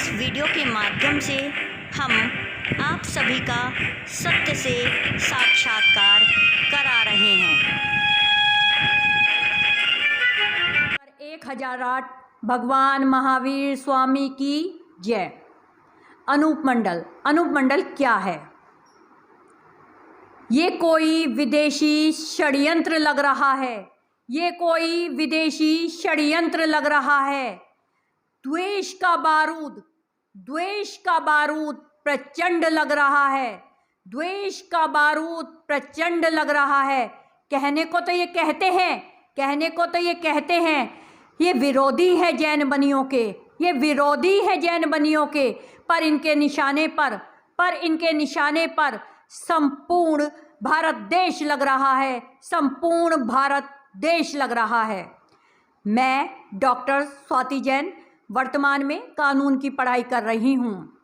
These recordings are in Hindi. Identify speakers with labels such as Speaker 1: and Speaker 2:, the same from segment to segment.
Speaker 1: इस वीडियो के माध्यम से हम आप सभी का सत्य से साक्षात्कार करा रहे हैं।
Speaker 2: 1008 भगवान महावीर स्वामी की जय। अनूप मंडल क्या है? ये कोई विदेशी षड्यंत्र लग रहा है। ये कोई विदेशी षड्यंत्र लग रहा है। द्वेष का बारूद प्रचंड लग रहा है। द्वेष का बारूद प्रचंड लग रहा है। कहने को तो ये कहते हैं ये विरोधी है जैन बनियों के, ये विरोधी है जैन बनियों के, पर इनके निशाने पर संपूर्ण भारत देश लग रहा है। संपूर्ण भारत देश लग रहा है। मैं डॉक्टर स्वाति जैन वर्तमान में कानून की पढ़ाई कर रही हूँ।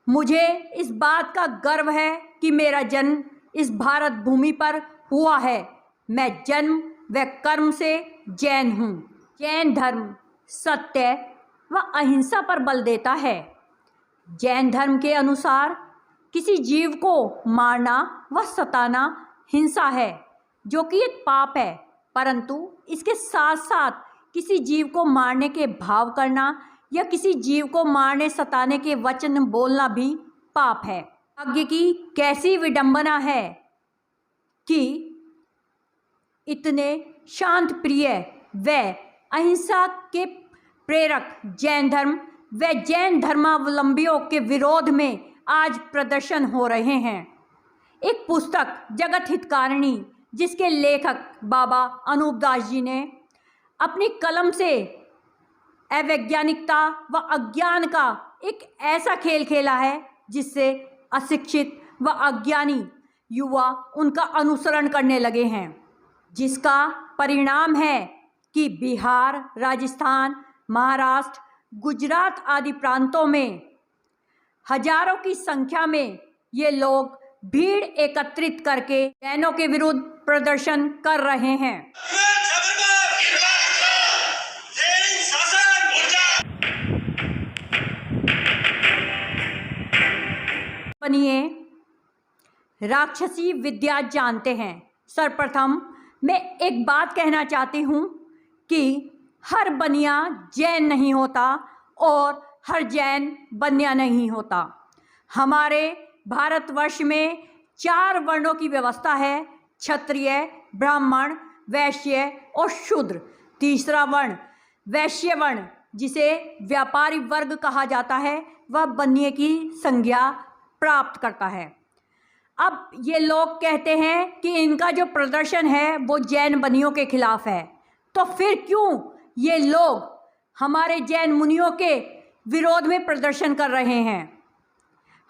Speaker 2: मुझे इस बात का गर्व है कि मेरा जन्म इस भारत भूमि पर हुआ है। मैं जन्म व कर्म से जैन हूँ। जैन धर्म सत्य व अहिंसा पर बल देता है। जैन धर्म के अनुसार किसी जीव को मारना व सताना हिंसा है, जो कि एक पाप है, परंतु इसके साथ साथ किसी जीव को मारने के भाव करना या किसी जीव को मारने सताने के वचन बोलना भी पाप है। भाग्य की कैसी विडंबना है कि इतने शांत प्रिय व अहिंसा के प्रेरक जैन धर्म व जैन धर्मावलंबियों के विरोध में आज प्रदर्शन हो रहे हैं। एक पुस्तक जगत हितकारिणी, जिसके लेखक बाबा अनूप दास जी ने अपनी कलम से अवैज्ञानिकता व अज्ञान का एक ऐसा खेल खेला है जिससे अशिक्षित व अज्ञानी युवा उनका अनुसरण करने लगे हैं, जिसका परिणाम है कि बिहार, राजस्थान, महाराष्ट्र, गुजरात आदि प्रांतों में हजारों की संख्या में ये लोग भीड़ एकत्रित करके जैनों के विरुद्ध प्रदर्शन कर रहे हैं। बनिए राक्षसी विद्या जानते हैं। सर्वप्रथम मैं एक बात कहना चाहती हूँ कि हर बनिया जैन नहीं होता और हर जैन बनिया नहीं होता। हमारे भारतवर्ष में 4 वर्णों की व्यवस्था है: क्षत्रिय, ब्राह्मण, वैश्य और शूद्र। तीसरा वर्ण वैश्य वर्ण, जिसे व्यापारी वर्ग कहा जाता है, वह बनिए की संज्ञा प्राप्त करता है। अब ये लोग कहते हैं कि इनका जो प्रदर्शन है वो जैन बनियों के खिलाफ है, तो फिर क्यों ये लोग हमारे जैन मुनियों के विरोध में प्रदर्शन कर रहे हैं?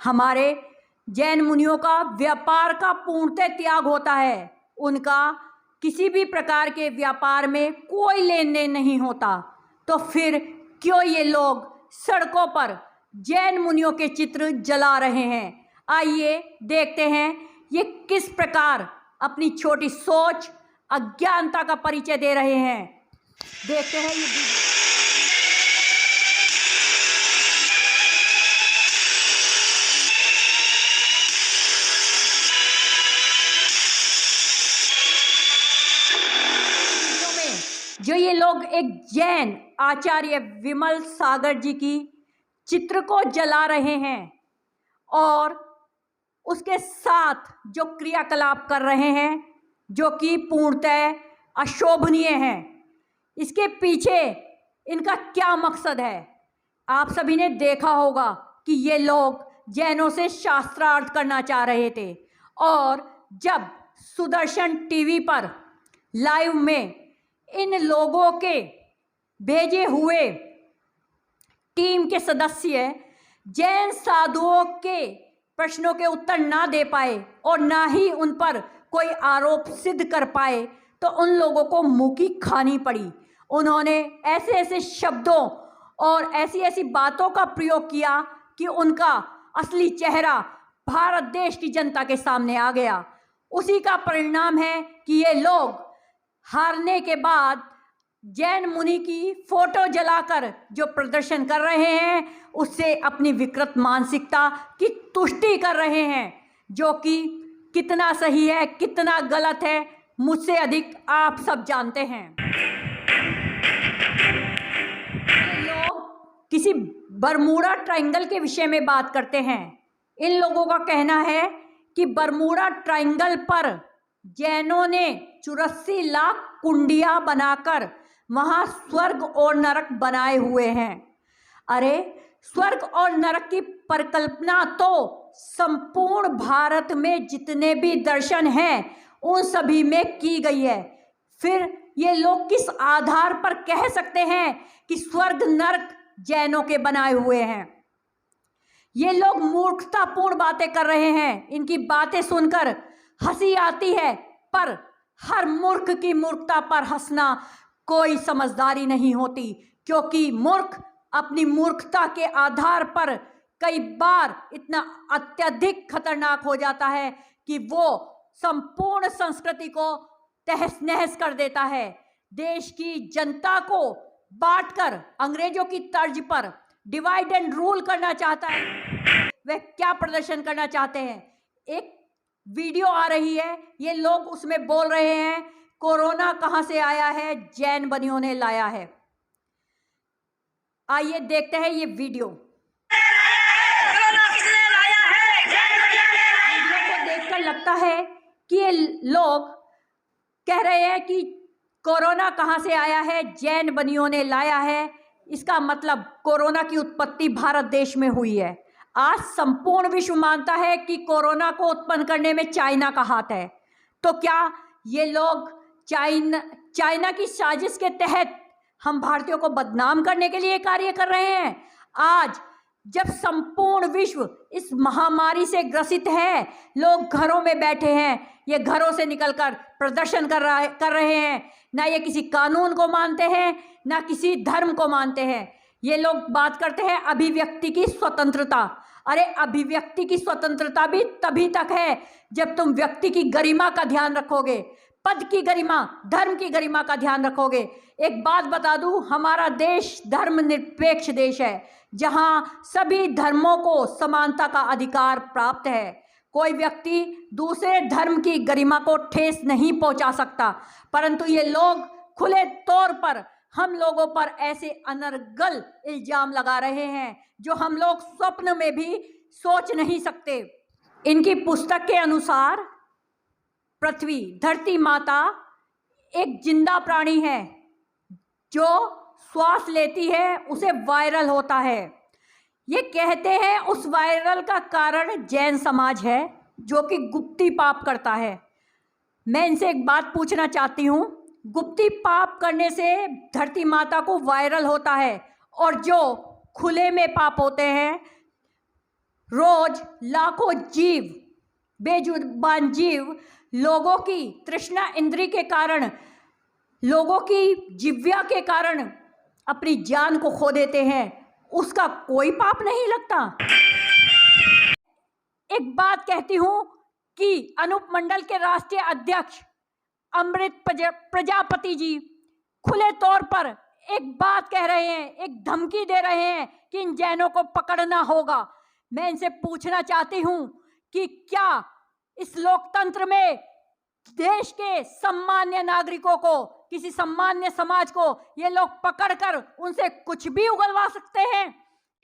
Speaker 2: हमारे जैन मुनियों का व्यापार का पूर्णतः त्याग होता है। उनका किसी भी प्रकार के व्यापार में कोई लेन देन नहीं होता, तो फिर क्यों ये लोग सड़कों पर जैन मुनियों के चित्र जला रहे हैं? आइए देखते हैं ये किस प्रकार अपनी छोटी सोच, अज्ञानता का परिचय दे रहे हैं। देखते हैं ये वीडियो। जो ये लोग एक जैन आचार्य विमल सागर जी की चित्र को जला रहे हैं और उसके साथ जो क्रियाकलाप कर रहे हैं, जो कि पूर्णतः अशोभनीय है, इसके पीछे इनका क्या मकसद है? आप सभी ने देखा होगा कि ये लोग जैनों से शास्त्रार्थ करना चाह रहे थे, और जब सुदर्शन टीवी पर लाइव में इन लोगों के भेजे हुए टीम के सदस्य जैन साधुओं के प्रश्नों के उत्तर ना दे पाए और ना ही उन पर कोई आरोप सिद्ध कर पाए, तो उन लोगों को मुंह की खानी पड़ी। उन्होंने ऐसे ऐसे शब्दों और ऐसी ऐसी बातों का प्रयोग किया कि उनका असली चेहरा भारत देश की जनता के सामने आ गया। उसी का परिणाम है कि ये लोग हारने के बाद जैन मुनि की फोटो जलाकर जो प्रदर्शन कर रहे हैं, उससे अपनी विकृत मानसिकता की तुष्टि कर रहे हैं, जो कि कितना सही है कितना गलत है मुझसे अधिक आप सब जानते हैं। ये लोग किसी बरमूडा ट्रायंगल के विषय में बात करते हैं। इन लोगों का कहना है कि बरमूडा ट्रायंगल पर जैनों ने 84 लाख कुंडियां बनाकर वहां स्वर्ग और नरक बनाए हुए हैं। अरे स्वर्ग और नरक की परिकल्पना तो संपूर्ण भारत में जितने भी दर्शन हैं उन सभी में की गई है। फिर ये लोग किस आधार पर कह सकते हैं कि स्वर्ग नरक जैनों के बनाए हुए हैं? ये लोग मूर्खतापूर्ण बातें कर रहे हैं। इनकी बातें सुनकर हंसी आती है, पर हर मूर्ख की मूर्खता पर हंसना कोई समझदारी नहीं होती, क्योंकि मूर्ख अपनी मूर्खता के आधार पर कई बार इतना अत्यधिक खतरनाक हो जाता है कि वो संपूर्ण संस्कृति को तहस नहस कर देता है। देश की जनता को बांटकर अंग्रेजों की तर्ज पर डिवाइड एंड रूल करना चाहता है। वह क्या प्रदर्शन करना चाहते हैं? एक वीडियो आ रही है, ये लोग उसमें बोल रहे हैं कोरोना कहां से आया है, जैन बनियों ने लाया है। आइए देखते हैं ये वीडियो।
Speaker 1: कोरोना किसने लाया है? जैन बनियों ने लाया है।
Speaker 2: वीडियो को देखकर लगता है कि ये लोग कह रहे हैं कि कोरोना कहां से आया है, जैन बनियों ने लाया है। इसका मतलब कोरोना की उत्पत्ति भारत देश में हुई है। आज संपूर्ण विश्व मानता है कि कोरोना को उत्पन्न करने में चाइना का हाथ है। तो क्या ये लोग चाइना की साजिश के तहत हम भारतीयों को बदनाम करने के लिए कार्य कर रहे हैं? आज जब संपूर्ण विश्व इस महामारी से ग्रसित है, लोग घरों में बैठे हैं, ये घरों से निकलकर प्रदर्शन कर रहे हैं। ना ये किसी कानून को मानते हैं, ना किसी धर्म को मानते हैं। ये लोग बात करते हैं अभिव्यक्ति की स्वतंत्रता। अरे अभिव्यक्ति की स्वतंत्रता भी तभी तक है जब तुम व्यक्ति की गरिमा का ध्यान रखोगे, पद की गरिमा, धर्म की गरिमा का ध्यान रखोगे। एक बात बता दूं, हमारा देश धर्मनिरपेक्ष देश है, जहां सभी धर्मों को समानता का अधिकार प्राप्त है। कोई व्यक्ति दूसरे धर्म की गरिमा को ठेस नहीं पहुंचा सकता, परंतु ये लोग खुले तौर पर हम लोगों पर ऐसे अनर्गल इल्जाम लगा रहे हैं जो हम लोग स्वप्न में भी सोच नहीं सकते। इनकी पुस्तक के अनुसार पृथ्वी, धरती माता एक जिंदा प्राणी है, जो श्वास लेती है उसे वायरल होता है। ये कहते हैं उस वायरल का कारण जैन समाज है, जो कि गुप्ती पाप करता है। मैं इनसे एक बात पूछना चाहती हूँ, गुप्ती पाप करने से धरती माता को वायरल होता है, और जो खुले में पाप होते हैं, रोज लाखों जीव, बेजुबान जीव लोगों की तृष्णा इंद्री के कारण, लोगों की जिव्या के कारण अपनी जान को खो देते हैं, उसका कोई पाप नहीं लगता। एक बात कहती हूं कि अनूप मंडल के राष्ट्रीय अध्यक्ष अमृत प्रजापति जी खुले तौर पर एक बात कह रहे हैं, एक धमकी दे रहे हैं कि इन जैनों को पकड़ना होगा। मैं इनसे पूछना चाहती हूं कि क्या इस लोकतंत्र में देश के सामान्य नागरिकों को, किसी सामान्य समाज को ये लोग पकड़कर उनसे कुछ भी उगलवा सकते हैं?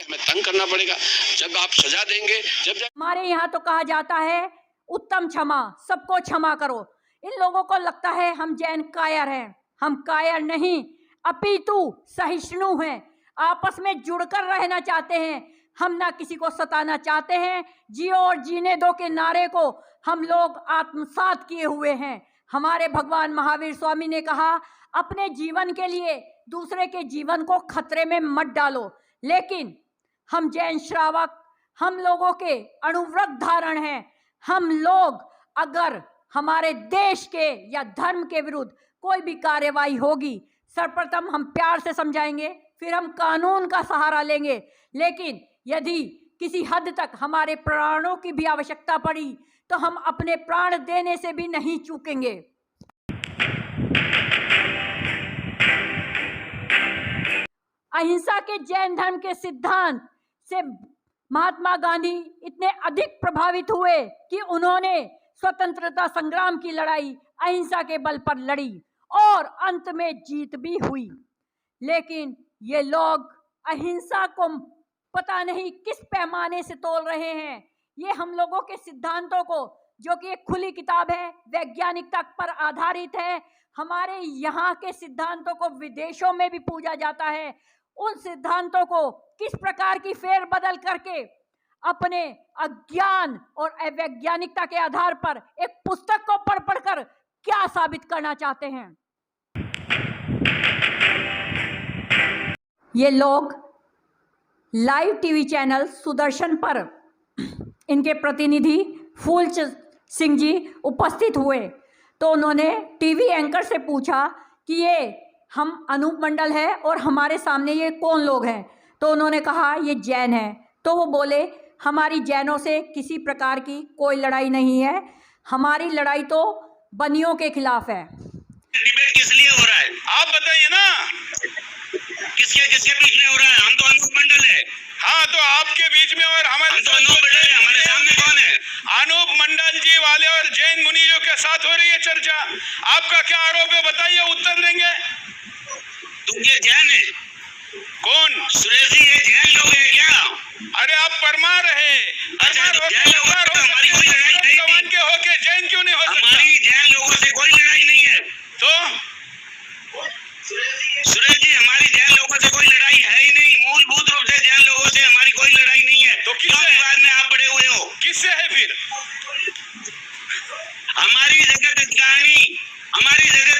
Speaker 3: हमें तंग करना पड़ेगा। जब आप सजा देंगे, जब
Speaker 2: हमारे यहाँ तो कहा जाता है उत्तम क्षमा, सबको क्षमा करो। इन लोगों को लगता है हम जैन कायर हैं। हम कायर नहीं, अपितु सहिष्णु हैं, आपस में जुड़कर रहना चाहते हैं। हम ना किसी को सताना चाहते हैं। जियो और जीने दो के नारे को हम लोग आत्मसात किए हुए हैं। हमारे भगवान महावीर स्वामी ने कहा, अपने जीवन के लिए दूसरे के जीवन को खतरे में मत डालो। लेकिन हम जैन श्रावक, हम लोगों के अणुव्रत धारण हैं। हम लोग अगर हमारे देश के या धर्म के विरुद्ध कोई भी कार्यवाही होगी, सर्वप्रथम हम प्यार से समझाएंगे, फिर हम कानून का सहारा लेंगे। लेकिन यदि किसी हद तक हमारे प्राणों की भी आवश्यकता पड़ी तो हम अपने प्राण देने से भी नहीं चूकेंगे। अहिंसा के जैन धर्म के सिद्धांत से महात्मा गांधी इतने अधिक प्रभावित हुए कि उन्होंने स्वतंत्रता संग्राम की लड़ाई अहिंसा के बल पर लड़ी और अंत में जीत भी हुई। लेकिन ये लोग अहिंसा को पता नहीं किस पैमाने से तोल रहे हैं। ये हम लोगों के सिद्धांतों को, जो कि एक खुली किताब है, वैज्ञानिकता पर आधारित है, हमारे यहाँ के सिद्धांतों को विदेशों में भी पूजा जाता है, उन सिद्धांतों को किस प्रकार की फेरबदल करके अपने अज्ञान और अवैज्ञानिकता के आधार पर एक पुस्तक को पढ़ पढ़कर क्या साबित करना चाहते हैं। ये लोग लाइव टीवी चैनल सुदर्शन पर इनके प्रतिनिधि फूलचंद सिंह जी उपस्थित हुए, तो उन्होंने टीवी एंकर से पूछा कि ये हम अनूप मंडल है और हमारे सामने ये कौन लोग हैं। तो उन्होंने कहा ये जैन हैं। तो वो बोले हमारी जैनों से किसी प्रकार की कोई लड़ाई नहीं है, हमारी लड़ाई तो बनियों के खिलाफ है।
Speaker 4: डिबेट किस लिए हो रहा है आप बताइए ना, किसके बीच में हो रहा है? हम तो अनूप मंडल है। हाँ, तो आपके बीच में और हमारे तो अनूप मंडल है, हमारे सामने कौन है? अनूप मंडल जी वाले और जैन मुनियों के साथ हो रही है चर्चा। आपका क्या आरोप है बताइए, उत्तर देंगे। तुम ये जैन है? कौन? सुरेश जी ये जैन लोग है क्या? अरे आप परमार है, हमारी कोई लड़ाई नहीं के होके जैन क्यों नहीं हो सकता? हमारी जैन लोगों से कोई लड़ाई नहीं है। तो सुरेश जी हमारी जैन लोगों से कोई लड़ाई है ही नहीं, मूलभूत रूप से जैन लोगों से हमारी कोई लड़ाई नहीं है। तो किससे विवाद में आप पड़े हुए हो? किससे है फिर? हमारी जगत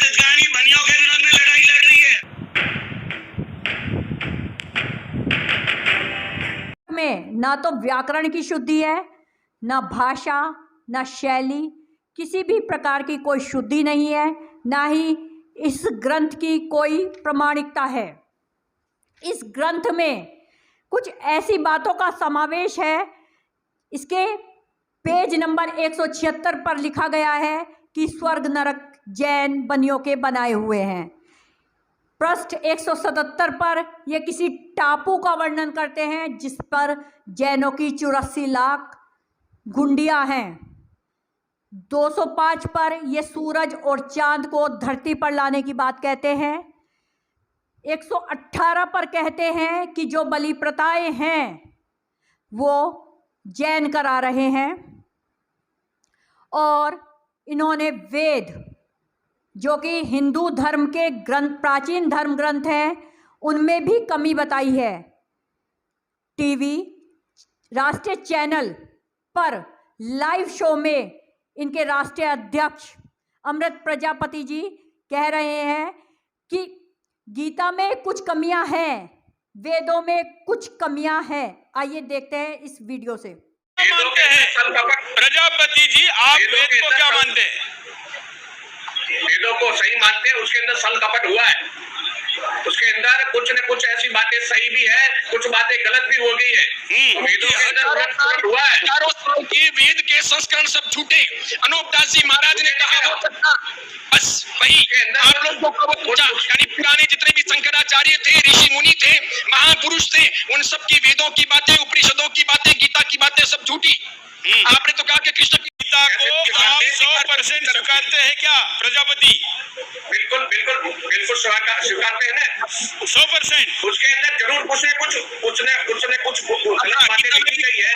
Speaker 4: दत्तानी बनियों के विरोध में लड़ाई लड़ रही है।
Speaker 2: में ना तो व्याकरण की शुद्धि है, ना भाषा, ना शैली, किसी भी प्रकार की कोई शुद्धि नहीं है, ना ही इस ग्रंथ की कोई प्रामाणिकता है। इस ग्रंथ में कुछ ऐसी बातों का समावेश है। इसके पेज नंबर 176 पर लिखा गया है कि स्वर्ग नरक जैन बनियों के बनाए हुए हैं। पृष्ठ 177 पर ये किसी टापू का वर्णन करते हैं जिस पर जैनों की 84 लाख गुंडियां हैं। 205 पर ये सूरज और चांद को धरती पर लाने की बात कहते हैं। 118 पर कहते हैं कि जो बलि प्रथाएं हैं वो जैन करा रहे हैं, और इन्होंने वेद, जो कि हिंदू धर्म के ग्रंथ, प्राचीन धर्म ग्रंथ हैं, उनमें भी कमी बताई है। टीवी राष्ट्रीय चैनल पर लाइव शो में इनके राष्ट्रीय अध्यक्ष अमृत प्रजापति जी कह रहे हैं कि गीता में कुछ कमियां हैं, वेदों में कुछ कमियां हैं। आइए देखते हैं इस वीडियो से।
Speaker 4: मानते हैं प्रजापति जी, आप वेद को क्या मानते हैं? वेदों को सही मानते हैं, उसके अंदर सल कपट हुआ है, उसके अंदर कुछ न कुछ ऐसी बातें सही भी है, कुछ बातें गलत भी हो गई है। वेदों के अंदर उलट पुलट हुआ है। हजारों साल के वेद के संस्करण सब झूठे। अनूप दास जी महाराज ने कहा बस वही आप लोगों को पूछा, यानी पुराने जितने भी शंकराचार्य थे, ऋषि मुनि थे, महापुरुष थे, उन सब की वेदों की बातें, उपनिषदों की बातें, गीता की बातें सब झूठी। आपने तो कहा कि कृष्ण की गीता को आप 100% स्वीकारते हैं क्या प्रजापति? बिल्कुल बिल्कुल बिल्कुल स्वीकारते हैं ना 100%। उसके अंदर जरूर कुछ न कुछ गलत बातें लिखी गई है।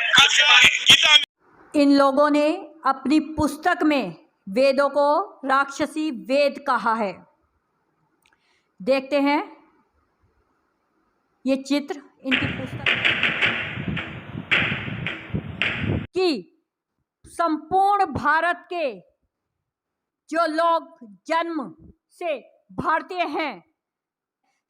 Speaker 4: गीता
Speaker 2: इन लोगों ने अपनी पुस्तक में वेदों को राक्षसी वेद कहा है। देखते हैं ये चित्र इनकी पुस्तक कि संपूर्ण भारत के जो लोग जन्म से भारतीय हैं,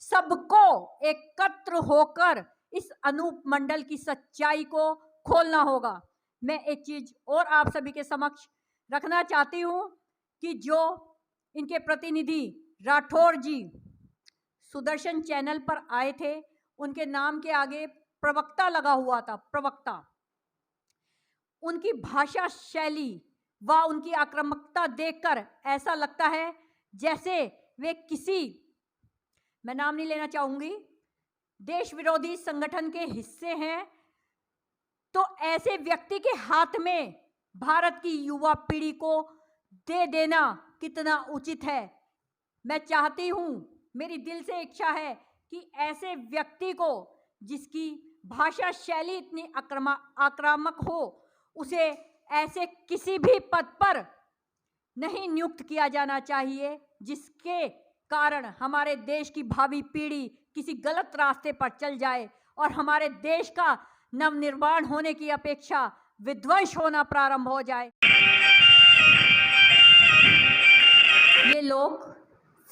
Speaker 2: सबको एकत्र होकर इस अनूप मंडल की सच्चाई को खोलना होगा। मैं एक चीज और आप सभी के समक्ष रखना चाहती हूँ कि जो इनके प्रतिनिधि राठौर जी सुदर्शन चैनल पर आए थे, उनके नाम के आगे प्रवक्ता लगा हुआ था, प्रवक्ता। उनकी भाषा शैली व उनकी आक्रामकता देखकर ऐसा लगता है जैसे वे किसी, मैं नाम नहीं लेना चाहूँगी, देश विरोधी संगठन के हिस्से हैं, तो ऐसे व्यक्ति के हाथ में भारत की युवा पीढ़ी को दे देना कितना उचित है। मैं चाहती हूँ, मेरी दिल से इच्छा है कि ऐसे व्यक्ति को, जिसकी भाषा शैली इतनी आक्रामक हो, उसे ऐसे किसी भी पद पर नहीं नियुक्त किया जाना चाहिए जिसके कारण हमारे देश की भावी पीढ़ी किसी गलत रास्ते पर चल जाए और हमारे देश का नवनिर्माण होने की अपेक्षा विध्वंस होना प्रारंभ हो जाए। ये लोग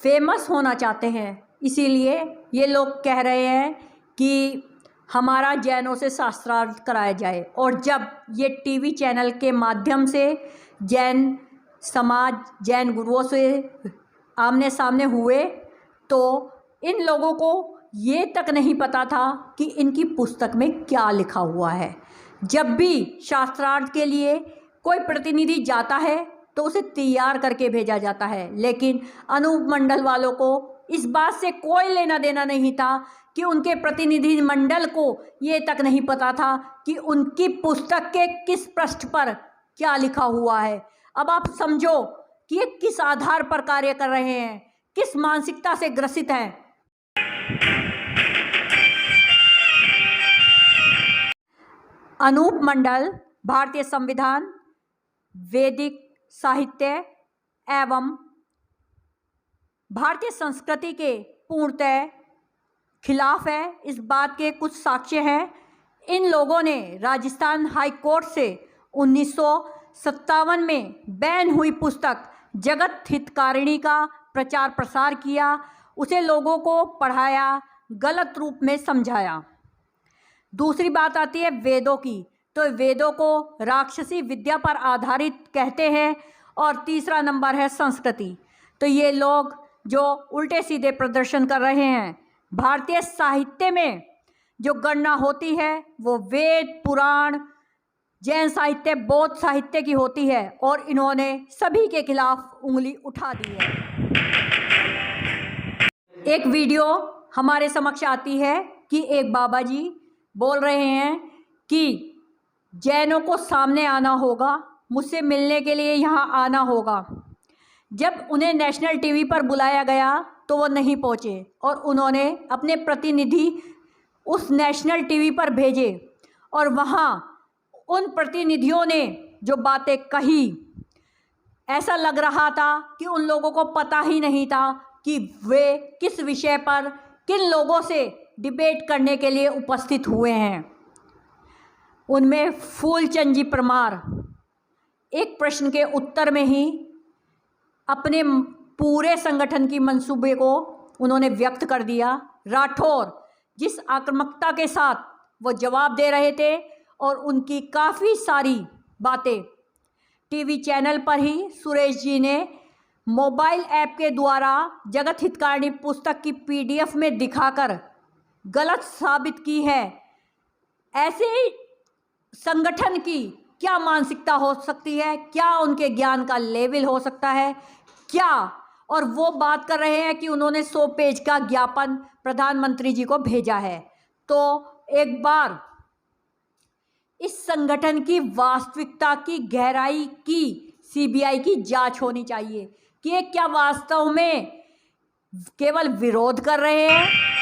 Speaker 2: फेमस होना चाहते हैं, इसीलिए ये लोग कह रहे हैं कि हमारा जैनों से शास्त्रार्थ कराया जाए। और जब ये टीवी चैनल के माध्यम से जैन समाज, जैन गुरुओं से आमने सामने हुए, तो इन लोगों को ये तक नहीं पता था कि इनकी पुस्तक में क्या लिखा हुआ है। जब भी शास्त्रार्थ के लिए कोई प्रतिनिधि जाता है तो उसे तैयार करके भेजा जाता है, लेकिन अनूप मंडल वालों को इस बात से कोई लेना देना नहीं था कि उनके प्रतिनिधि मंडल को ये तक नहीं पता था कि उनकी पुस्तक के किस पृष्ठ पर क्या लिखा हुआ है। अब आप समझो कि ये किस आधार पर कार्य कर रहे हैं, किस मानसिकता से ग्रसित हैं। अनूप मंडल भारतीय संविधान, वैदिक साहित्य एवं भारतीय संस्कृति के पूर्णतः खिलाफ है। इस बात के कुछ साक्ष्य हैं। इन लोगों ने राजस्थान हाई कोर्ट से 1957 में बैन हुई पुस्तक जगत हितकारिणी का प्रचार प्रसार किया, उसे लोगों को पढ़ाया, गलत रूप में समझाया। दूसरी बात आती है वेदों की, तो वेदों को राक्षसी विद्या पर आधारित कहते हैं। और तीसरा नंबर है संस्कृति। तो ये लोग जो उल्टे सीधे प्रदर्शन कर रहे हैं, भारतीय साहित्य में जो गणना होती है वो वेद, पुराण, जैन साहित्य, बौद्ध साहित्य की होती है, और इन्होंने सभी के खिलाफ उंगली उठा दी है। एक वीडियो हमारे समक्ष आती है कि एक बाबा जी बोल रहे हैं कि जैनों को सामने आना होगा, मुझसे मिलने के लिए यहाँ आना होगा। जब उन्हें नेशनल टीवी पर बुलाया गया तो वो नहीं पहुँचे, और उन्होंने अपने प्रतिनिधि उस नेशनल टीवी पर भेजे, और वहाँ उन प्रतिनिधियों ने जो बातें कही, ऐसा लग रहा था कि उन लोगों को पता ही नहीं था कि वे किस विषय पर किन लोगों से डिबेट करने के लिए उपस्थित हुए हैं। उनमें फूलचंद जी परमार एक प्रश्न के उत्तर में ही अपने पूरे संगठन की मंसूबे को उन्होंने व्यक्त कर दिया। राठौर जिस आक्रामकता के साथ वो जवाब दे रहे थे, और उनकी काफ़ी सारी बातें टीवी चैनल पर ही सुरेश जी ने मोबाइल ऐप के द्वारा जगत हितकारिणी पुस्तक की PDF में दिखाकर गलत साबित की है। ऐसे संगठन की क्या मानसिकता हो सकती है, क्या उनके ज्ञान का लेवल हो सकता है क्या। और वो बात कर रहे हैं कि उन्होंने 100 पेज का ज्ञापन प्रधानमंत्री जी को भेजा है। तो एक बार इस संगठन की वास्तविकता की गहराई की CBI की जांच होनी चाहिए कि ये क्या वास्तव में केवल विरोध कर रहे हैं